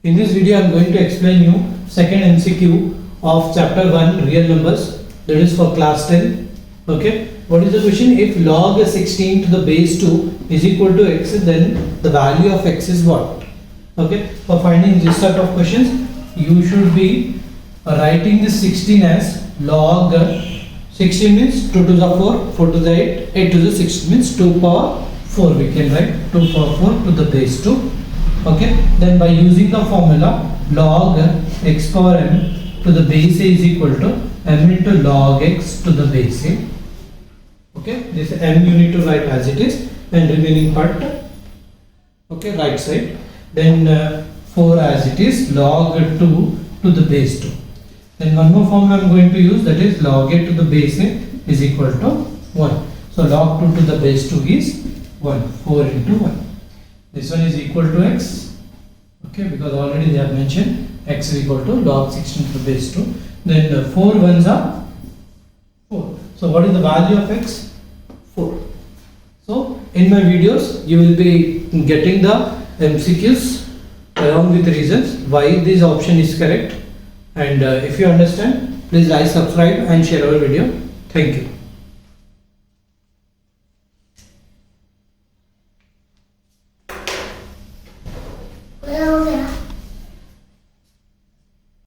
In this video I am going to explain you second MCQ of chapter 1 real numbers, that is for class 10. Okay, what is the question? If log 16 to the base 2 is equal to x, then the value of x is what? Okay, for finding this type of questions you should be writing this 16 as log 16 means 2 to the 4, 4 to the 8, 8 to the 6 means 2 power 4, we can write 2 power 4 to the base 2. Okay, then by using the formula log x power m to the base a is equal to m into log x to the base a. Okay, this m you need to write as it is and remaining part, okay, right side. Then 4 as it is, log 2 to the base 2. Then one more formula I am going to use, that is log a to the base a is equal to 1. So log 2 to the base 2 is 1, 4 into 1. This one is equal to x, okay, because already they have mentioned x is equal to log 16 to the base 2. Then 4 ones are 4. So what is the value of x? 4. So in my videos you will be getting the MCQs along with reasons why this option is correct. And if you understand, please like, subscribe and share our video. Thank you. Well,